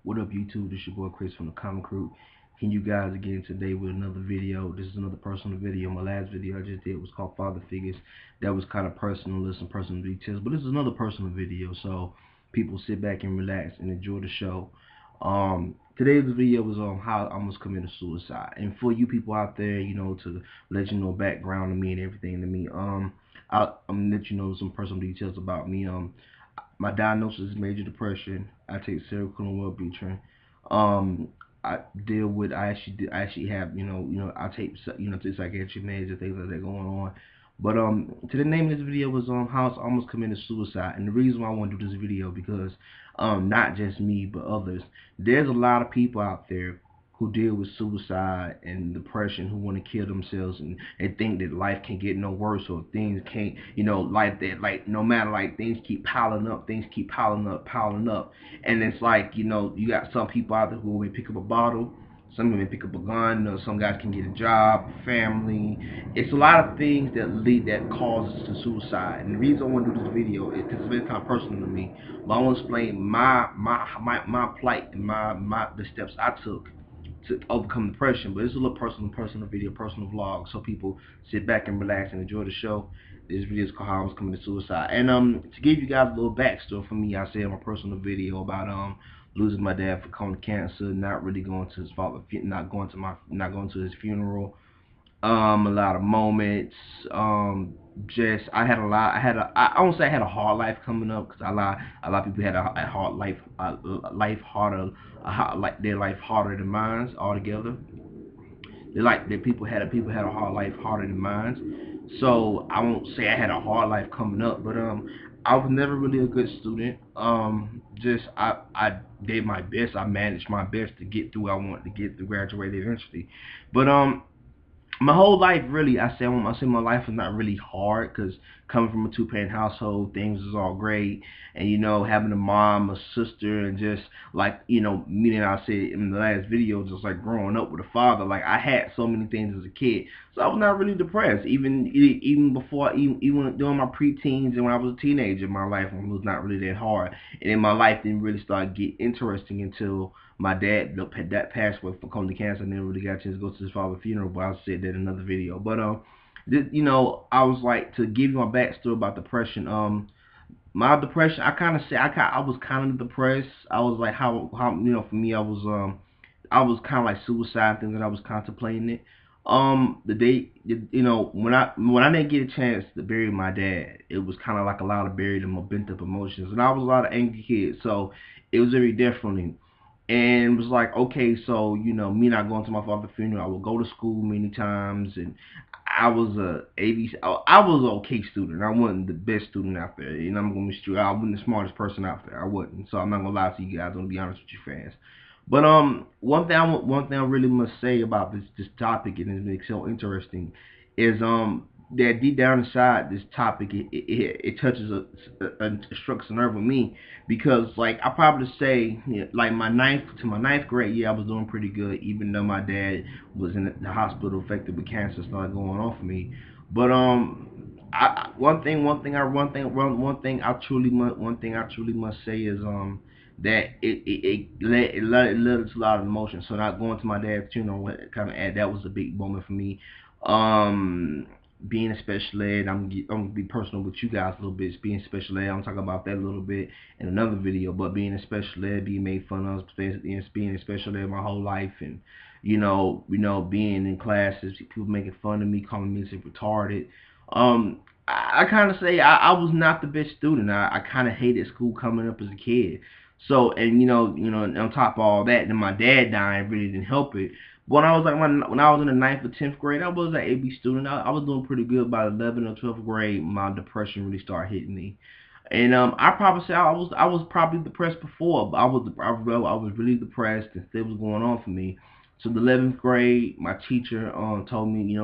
What up, YouTube? This your boy Chris from the Common Crew. Here you guys again today with another video. This is another personal video. My last video I just did was called Father Figures. That was kind of personal, some personal details, but this is another personal video. So people sit back and relax and enjoy the show. Today's video was on how I almost committed suicide. And for you people out there, to let you know background to me and everything to me, I'm gonna let you know some personal details about me. My diagnosis is major depression. I take Seroquel and Wellbutrin. I deal with. I actually have. I take. To psychiatric meds and things like that going on. But to the name of this video was how I almost committed suicide, and the reason why I want to do this video because not just me but others. There's a lot of people out there who deal with suicide and depression who want to kill themselves and they think that life can get no worse or things can't, like that, like no matter, like things keep piling up, piling up, and it's like, you got some people out there who may pick up a bottle, some may pick up a gun, some guys can get a job, family. It's a lot of things that causes to suicide. And the reason I want to do this video is because it's very kind of personal to me. But I want to explain my plight and the steps I took to overcome depression. But it's a little personal video, personal vlog, so people sit back and relax and enjoy the show. This video is called How I Was Committing Suicide. And to give you guys a little backstory for me, I said in my personal video about losing my dad for colon cancer, not really going to his father, not going to his funeral. A lot of moments. Just I won't say I had a hard life coming up because a lot of people had a hard life, like their life harder than mine altogether. People had a hard life harder than mine. So I won't say I had a hard life coming up, but I was never really a good student. Just I did my best. I managed my best to get through. I wanted to get through, graduate eventually, but my whole life, really, I say my life was not really hard because coming from a two-parent household, things was all great, and having a mom, a sister, and just like me, and I said in the last video, just like growing up with a father, like I had so many things as a kid, so I was not really depressed. Even before, even during my preteens and when I was a teenager, my life was not really that hard, and then my life didn't really start get interesting until my dad passed away from colon cancer. I never really got a chance to go to his father's funeral, but I'll say that in another video. But I was like, to give you my backstory about depression. My depression, I was kind of depressed. I was like, how for me, I was kind of like suicide things that I was contemplating it. The day, when I didn't get a chance to bury my dad, it was kind of like a lot of buried and bent up emotions, and I was a lot of angry kid, so it was very different. And it was like, okay, so me not going to my father's funeral, I would go to school many times, and I was I was an okay student. I wasn't the best student out there. I'm gonna be straight. I wasn't the smartest person out there. I wasn't. So I'm not gonna lie to you guys. I'm gonna be honest with you fans. But one thing I really must say about this topic, and it makes it so interesting, is that deep down inside this topic, it touches it strikes a nerve with me because, like, I probably say, like my ninth grade year, I was doing pretty good, even though my dad was in the hospital affected with cancer started going on for me. But one thing I truly must say is that it led to a lot of emotion. So not going to my dad's funeral kind of that was a big moment for me. Being a special ed, I'm gonna be personal with you guys a little bit. Being special ed, I'm talking about that a little bit in another video. But being a special ed, being made fun of, being a special ed my whole life, and being in classes, people making fun of me, calling me retarded. I kind of say I was not the best student. I kind of hated school coming up as a kid. So, and on top of all that, then my dad dying really didn't help it. When I was like when I was in the ninth or 10th grade, I was an AB student. I was doing pretty good. By 11th or 12th grade, my depression really started hitting me. And I probably say I was probably depressed before, but I was really depressed and still was going on for me. So the 11th grade, my teacher told me,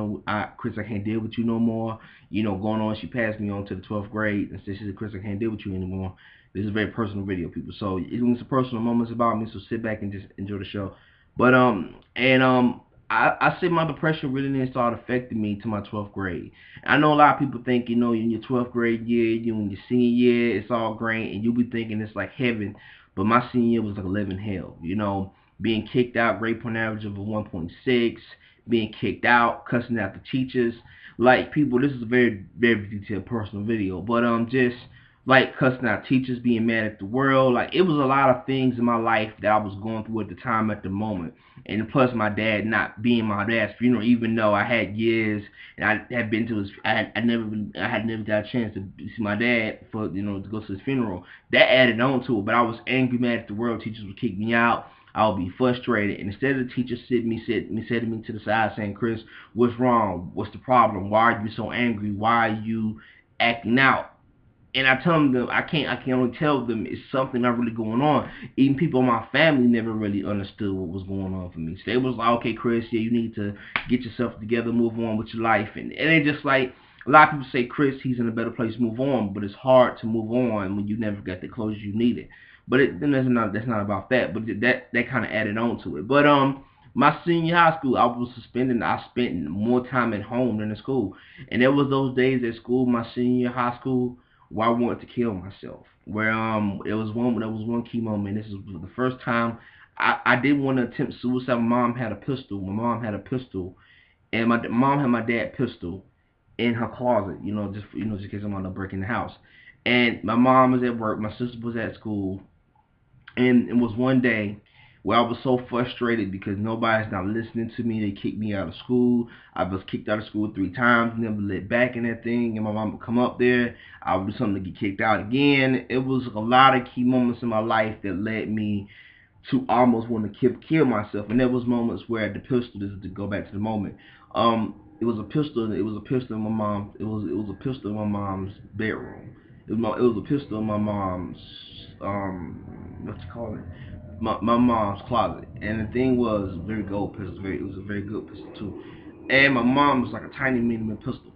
Chris, I can't deal with you no more. Going on, she passed me on to the 12th grade and said, she said, Chris, I can't deal with you anymore. This is a very personal video, people. So it's a personal moments about me. So sit back and just enjoy the show. But I say my depression really didn't start affecting me to my 12th grade. I know a lot of people think, in your 12th grade year, in your senior year, it's all great, and you'll be thinking it's like heaven. but my senior year was like a living hell. You know, being kicked out, grade point average of a 1.6, being kicked out, cussing out the teachers. Like people, this is a very, very detailed personal video, but just like cussing out teachers, being mad at the world. Like it was a lot of things in my life that I was going through at the time, at the moment. And plus my dad not being my dad's funeral, even though I had years and I had been to his, I had never got a chance to see my dad for, to go to his funeral. That added on to it. But I was angry, mad at the world. Teachers would kick me out. I would be frustrated, and instead of the teacher setting me to the side saying, "Chris, what's wrong? What's the problem? Why are you so angry? Why are you acting out?" And I tell them, I can only tell them it's something not really going on. Even people in my family never really understood what was going on for me. So they was like, okay, Chris, yeah, you need to get yourself together, move on with your life. And they just like, a lot of people say, Chris, he's in a better place, move on. But it's hard to move on when you never got the closure you needed. But then that's not about that. But that kind of added on to it. But my senior high school, I was suspended. I spent more time at home than in school. And there was those days at school, my senior high school, where I wanted to kill myself. Where it was one there was one key moment. This was the first time I did want to attempt suicide. My mom had a pistol. And my mom had my dad's pistol in her closet. Just in case I'm gonna break in the house. And my mom was at work. My sister was at school, and it was one day where I was so frustrated because nobody's not listening to me. They kicked me out of school. I was kicked out of school 3 times, never let back in that thing. And my mom would come up there. I would do something to get kicked out again. It was a lot of key moments in my life that led me to almost want to kill myself. And there was moments where the pistol, this is to go back to the moment. It was a pistol. It was a pistol in my mom. It was a pistol in my mom's bedroom. It was a pistol in my mom's what you call it? My mom's closet. And the thing was a very gold pistol. It was a very good pistol too. And my mom was like a tiny miniature pistol.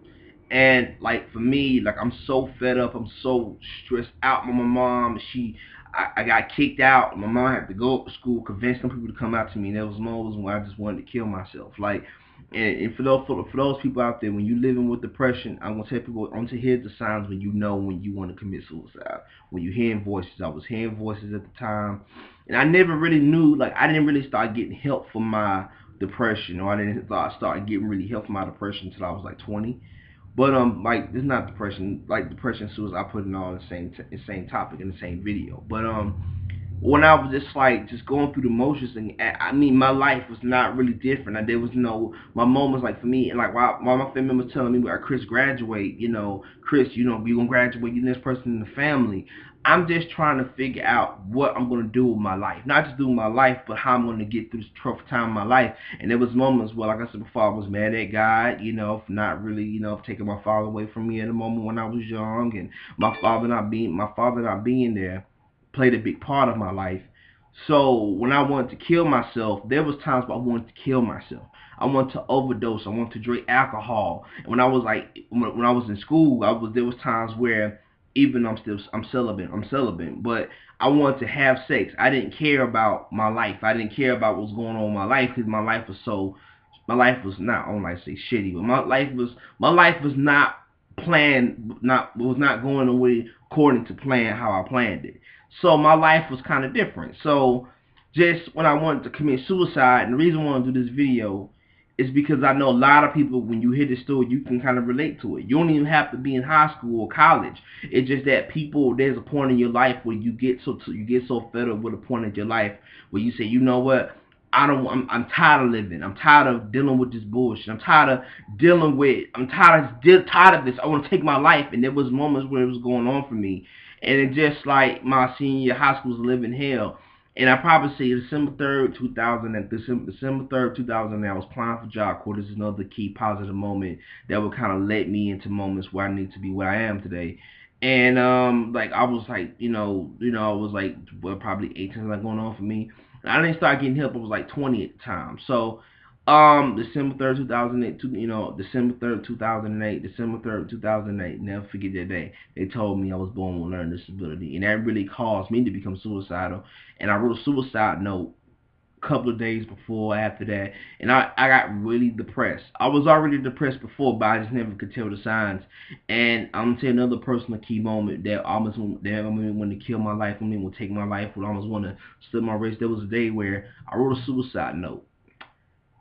And like for me, like I'm so fed up, I'm so stressed out with my mom. I got kicked out. My mom had to go up to school, convince some people to come out to me. And there was moments when I just wanted to kill myself. Like, and for those people out there, when you living with depression, I'm gonna tell people, I'm gonna hear the signs when you know when you want to commit suicide. When you hearing voices, I was hearing voices at the time, and I never really knew. Like, I didn't really start getting help for my depression, or I didn't start getting really help for my depression until I was like 20. But like it's not depression, like depression and suicide. I put it all in the same topic in the same video. But when I was just like just going through the motions, and I mean my life was not really different. There was no my moments like for me, and like while my family members telling me, "Well, Chris, graduate, Chris, you gonna graduate, you're the next person in the family." I'm just trying to figure out what I'm gonna do with my life, not just do with my life, but how I'm gonna get through this tough time in my life. And there was moments where, like I said before, I was mad at God, for not really, for taking my father away from me at a moment when I was young, and my father not being there played a big part of my life. So when I wanted to kill myself, there was times where I wanted to kill myself. I wanted to overdose. I wanted to drink alcohol. And when I was when I was in school, there was times where even though I'm celibate, but I wanted to have sex. I didn't care about my life. I didn't care about what was going on in my life because my life was not, I don't like to say shitty, but my life was not planned, was not going away according to plan how I planned it. So my life was kind of different. So just when I wanted to commit suicide, and the reason I want to do this video is because I know a lot of people, when you hear this story, you can kind of relate to it. You don't even have to be in high school or college. It's just that there's a point in your life where you get so fed up with a point in your life where you say, you know what? I'm tired of living. I'm tired of dealing with this bullshit. I'm tired of this. I want to take my life. And there was moments where it was going on for me. And it just like my senior year high school was living hell. And I probably say December 3rd, 2000, and December 3rd, 2000, I was applying for Job Corps. This is another key positive moment that would kind of let me into moments where I need to be where I am today. And like I was like, I was like, well, probably 18 like going on for me. I didn't start getting help. I was like 20 at the time. So December 3rd, 2008, December 3rd, 2008, December 3rd, 2008, never forget that day. They told me I was born with a learning disability, and that really caused me to become suicidal. And I wrote a suicide note couple of days before after that, and I got really depressed. I was already depressed before, but I just never could tell the signs. And I'm gonna tell another personal key moment that almost wanted to kill my life, when they would take my life, would almost want to slit my wrist. There was a day where I wrote a suicide note.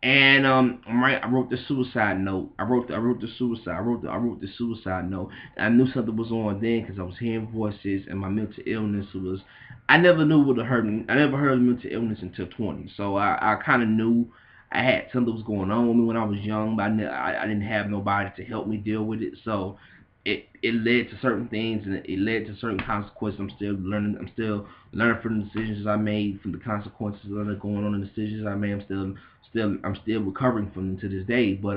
And I wrote the suicide note. I wrote the suicide. I wrote the suicide note. And I knew something was on then because I was hearing voices, and my mental illness was. I never knew what it hurt me. I never heard of mental illness until 20. So I kind of knew I had something was going on with me when I was young, but I didn't have nobody to help me deal with it. So it led to certain things, and it led to certain consequences. I'm still learning. I'm still learning from the decisions I made, from the consequences that are going on, the decisions I made. I'm still recovering from them to this day. But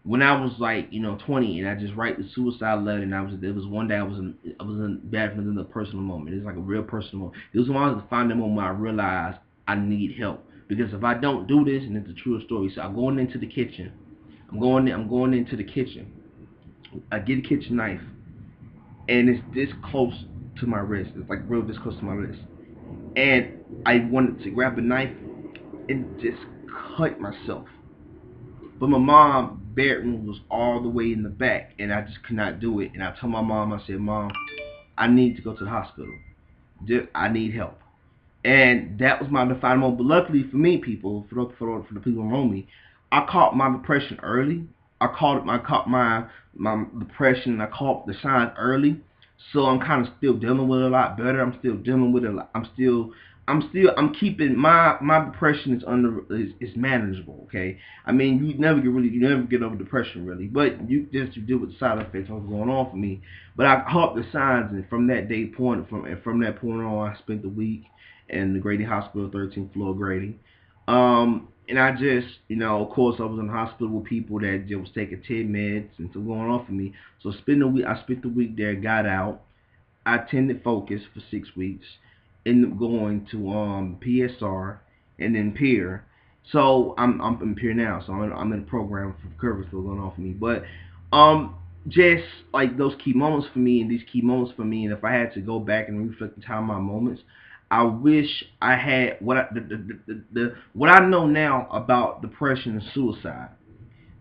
when I was like 20, and I just write the suicide letter, and it was one day I was in bad feelings, in a personal moment. It's like a real personal moment. It was when I was finding the moment I realized I need help, because if I don't do this, and it's a true story. So I'm going into the kitchen. I'm going into the kitchen. I get a kitchen knife, and it's this close to my wrist. It's like real this close to my wrist. And I wanted to grab a knife and just cut myself. But my mom bedroom was all the way in the back, and I just could not do it. And I told my mom, I said, Mom, I need to go to the hospital. I need help. And that was my defining moment. But luckily for me, people, for the people around me, I caught my depression early. I caught my depression. I caught the signs early. So I'm kind of still dealing with it a lot better. I'm still dealing with it. I'm keeping my depression is manageable. Okay, I mean you never get over depression really, but you deal with the side effects of what's going on for me. But I caught the signs, and from that day point, from that point on, I spent the week in the Grady Hospital, 13th floor Grady. And I just, of course, I was in the hospital with people that just was taking 10 meds and so going on for me. So I spent the week there, got out. I attended Focus for 6 weeks, ended up going to PSR and then Peer. So I'm in Peer now, so I'm in a program for recovery still going on for me. But um, just like those key moments for me, and these key moments for me, and if I had to go back and reflect the time my moments, I wish I had what I know now about depression and suicide.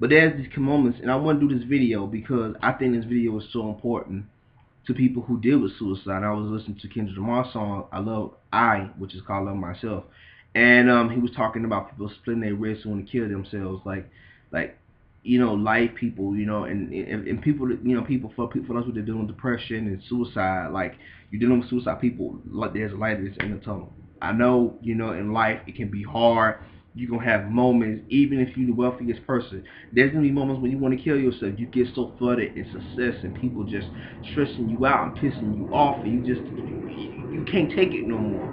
But there's these key moments, and I want to do this video because I think this video is so important to people who deal with suicide. I was listening to Kendrick Lamar's song which is called Love Myself, and he was talking about people splitting their wrists and want to kill themselves, like life people, and people that people for those who are dealing with depression and suicide, like you're dealing with suicide people, like there's a light that's in the tunnel. I know in life it can be hard. You're gonna have moments, even if you're the wealthiest person. There's gonna be moments when you want to kill yourself. You get so flooded in success and people just stressing you out and pissing you off, and you can't take it no more.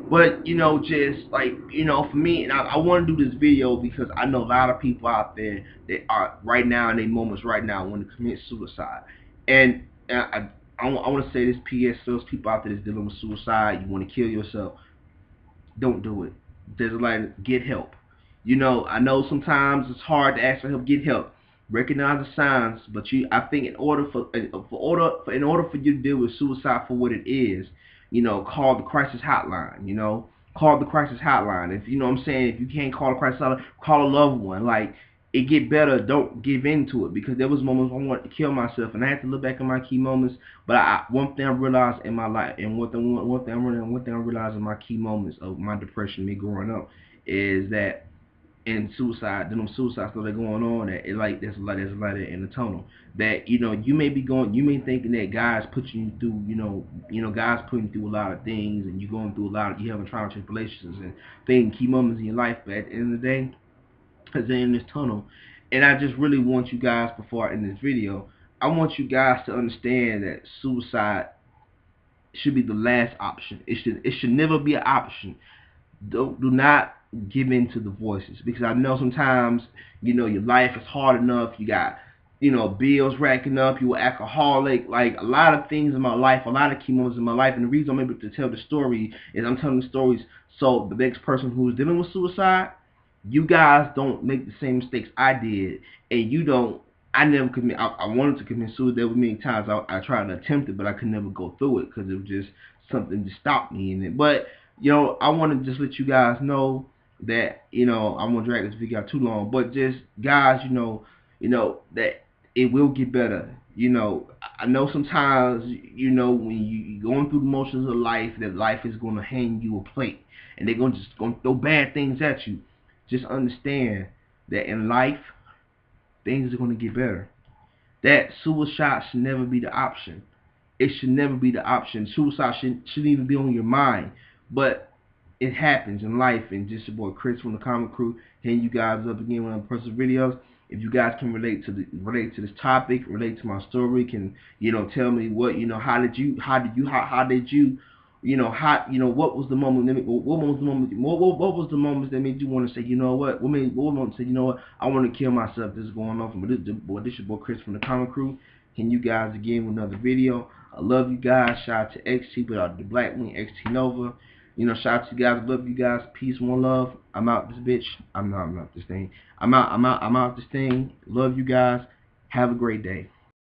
But just like for me, and I want to do this video because I know a lot of people out there that are right now in their moments right now want to commit suicide, and I want to say this PS to those people out there that's dealing with suicide. You want to kill yourself, don't do it. There's like, get help. I know sometimes it's hard to ask for help, get help. Recognize the signs, but I think in order for you to deal with suicide for what it is, call the crisis hotline. Call the crisis hotline. If you know what I'm saying, if you can't call the crisis hotline, call a loved one. Like it get better. Don't give in to it, because there was moments I wanted to kill myself, and I had to look back at my key moments. But one thing I realized in my life, and one thing I realized in my key moments of my depression, me growing up, is that in suicide, suicide stuff that going on, that there's a light in the tunnel. That you may thinking that God's putting you through, God's putting you through a lot of things, and you're going through you having trials and tribulations and things, key moments in your life. But at the end of the day, because they're in this tunnel. And I just really want you guys, before I end this video, I want you guys to understand that suicide should be the last option. It should never be an option. Do not give in to the voices, because I know sometimes your life is hard enough. You got bills racking up. You're an alcoholic. Like a lot of things in my life, a lot of key moments in my life. And the reason I'm able to tell the story is I'm telling the stories so the next person who is dealing with suicide, you guys don't make the same mistakes I did, and you don't. I never commit. I wanted to commit suicide. There were many times I tried to attempt it, but I could never go through it because it was just something to stop me in it. But I want to just let you guys know that, I'm gonna drag this video out too long, but just guys, that it will get better. I know sometimes, when you going through the motions of life, that life is gonna hand you a plate, and they're gonna throw bad things at you. Just understand that in life, things are gonna get better. That suicide should never be the option. It should never be the option. Suicide shouldn't even be on your mind. But it happens in life. And just your boy Chris from the Comic Crew, hitting you guys up again with personal videos. If you guys can relate to this topic, relate to my story, can tell me what how did you what was the moment what was the moments that made you want to say, what moment say, I want to kill myself. This is going on from this your boy Chris from the Comic Crew. Can you guys again with another video. I love you guys. Shout out to XT without the black wing, XT Nova. Shout out to you guys. Love you guys. Peace, one love. I'm out this bitch. I'm out this thing. I'm out this thing. Love you guys. Have a great day.